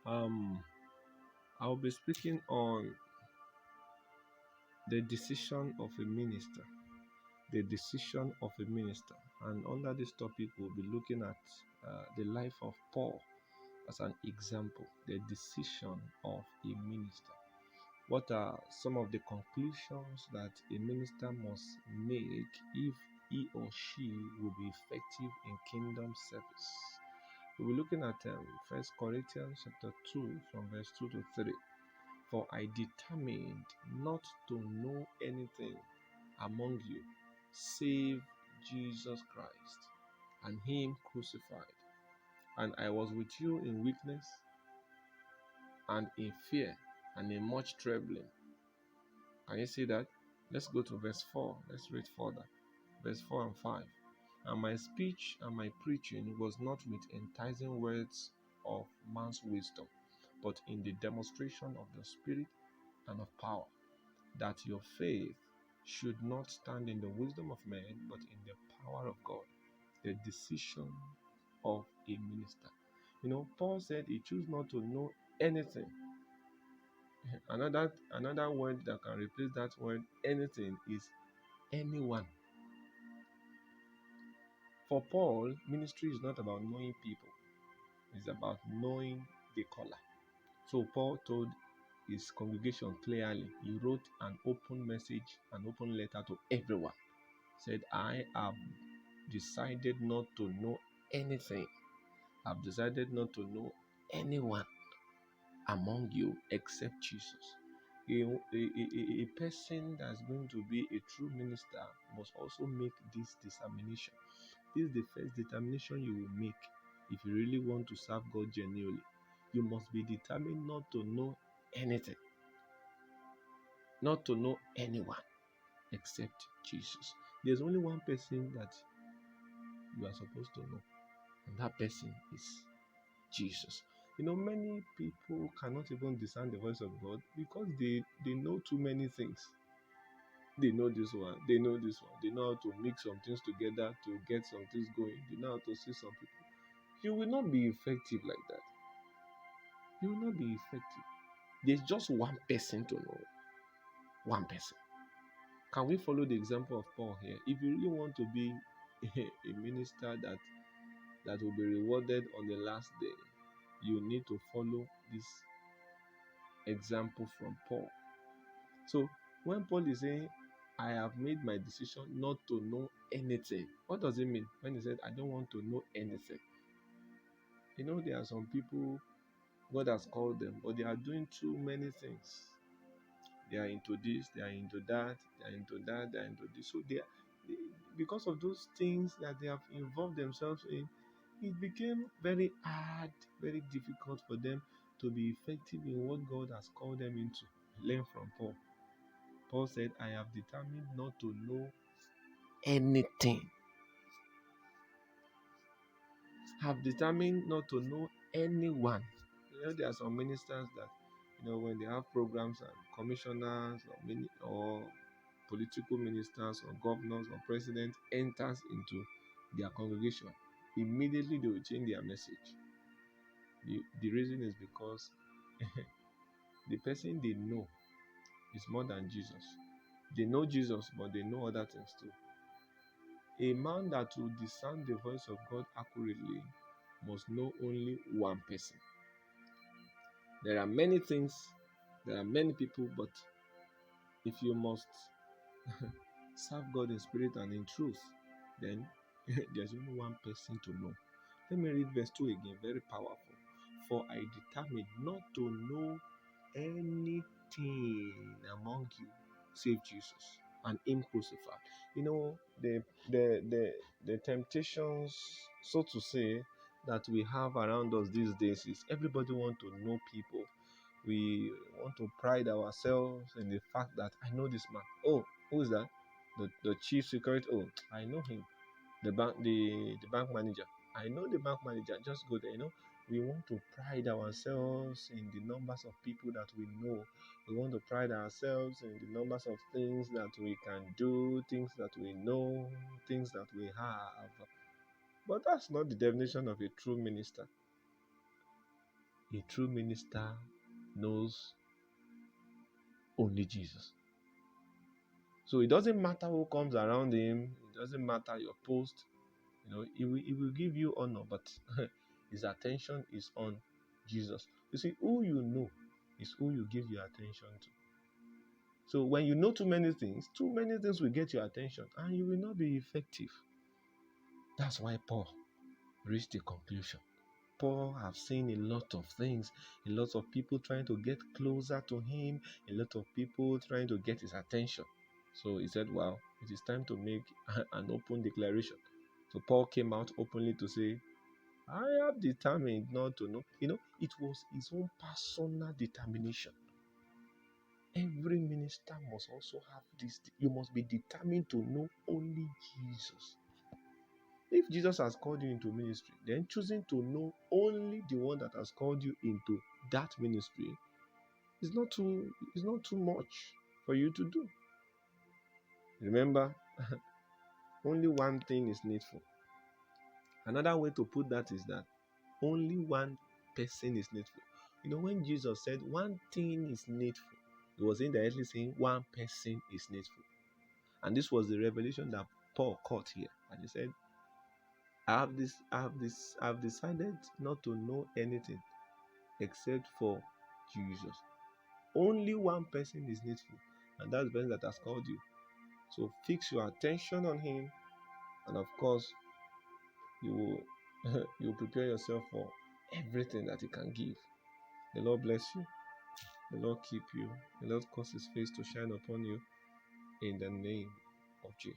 Um, I'll be speaking on the decision of a minister. The decision of a minister. And under this topic, we'll be looking at the life of Paul as an example, the decision of a minister. What are some of the conclusions that a minister must make if he or she will be effective in kingdom service? We'll be looking at 1 Corinthians chapter 2 from verse 2 to 3. For I determined not to know anything among you save Jesus Christ and Him crucified. And I was with you in weakness and in fear and in much trembling. Can you see that? Let's go to verse 4. Let's read further. Verse 4 and 5. And my speech and my preaching was not with enticing words of man's wisdom, but in the demonstration of the Spirit and of power, that your faith should not stand in the wisdom of men, but in the power of God. The decision of a minister. Paul said he chose not to know anything. Another word that can replace that word anything is anyone. For Paul, ministry is not about knowing people, it's about knowing the caller. So Paul told his congregation clearly, he wrote an open message, an open letter to everyone. Said, I have decided not to know anything. I've decided not to know anyone among you except Jesus. A person that's going to be a true minister must also make this determination. This is the first determination you will make if you really want to serve God genuinely. You must be determined not to know anything, not to know anyone except Jesus. There's only one person that you are supposed to know, and that person is Jesus. Many people cannot even discern the voice of God because they know too many things. They know this one, they know this one, they know how to mix some things together to get some things going, they know how to see some people. You will not be effective like that. You will not be effective. There's just one person to know. One person. Can we follow the example of Paul here? If you really want to be a minister that will be rewarded on the last day, you need to follow this example from Paul. So when Paul is saying, I have made my decision not to know anything, what does it mean when he said, I don't want to know anything? There are some people, God has called them, but they are doing too many things. They are into this, they are into that, they are into that, they are into this. So because of those things that they have involved themselves in, it became very hard, very difficult for them to be effective in what God has called them into. Learn from Paul. Paul said, I have determined not to know anything. Have determined not to know anyone. There are some ministers that, when they have programs and commissioners or political ministers or governors or president enters into their congregation, immediately they will change their message. The reason is because the person they know is more than Jesus. They know Jesus, but they know other things too. A man that will discern the voice of God accurately must know only one person. There are many things, there are many people, but if you must serve God in spirit and in truth, then there's only one person to know. Let me read verse 2 again, very powerful. For I determined not to know anything among you save Jesus and Him crucified. The temptations, so to say, that we have around us these days is everybody want to know people. We want to pride ourselves in the fact that I know this man. Oh, who is that? The chief security. Oh, I know him. The bank manager. I know the bank manager. Just go there. We want to pride ourselves in the numbers of people that we know. We want to pride ourselves in the numbers of things that we can do, things that we know, things that we have. But that's not the definition of a true minister. A true minister knows only Jesus. So it doesn't matter who comes around him, it doesn't matter your post, he will give you honor, but his attention is on Jesus. You see, who you know is who you give your attention to. So when you know too many things will get your attention and you will not be effective. That's why Paul reached the conclusion. Paul have seen a lot of things, a lot of people trying to get closer to him, a lot of people trying to get his attention. So he said, well, it is time to make an open declaration. So Paul came out openly to say, I have determined not to know. It was his own personal determination. Every minister must also have this. You must be determined to know only Jesus. If Jesus has called you into ministry, then choosing to know only the one that has called you into that ministry is not too much for you to do. Remember, only one thing is needful. Another way to put that is that only one person is needful. When Jesus said one thing is needful, he was indirectly saying one person is needful. And this was the revelation that Paul caught here. And he said, I've decided not to know anything except for Jesus. Only one person is needful, and that's the person that has called you. So fix your attention on him, and of course, you will you prepare yourself for everything that he can give. The Lord bless you. The Lord keep you. The Lord cause his face to shine upon you in the name of Jesus.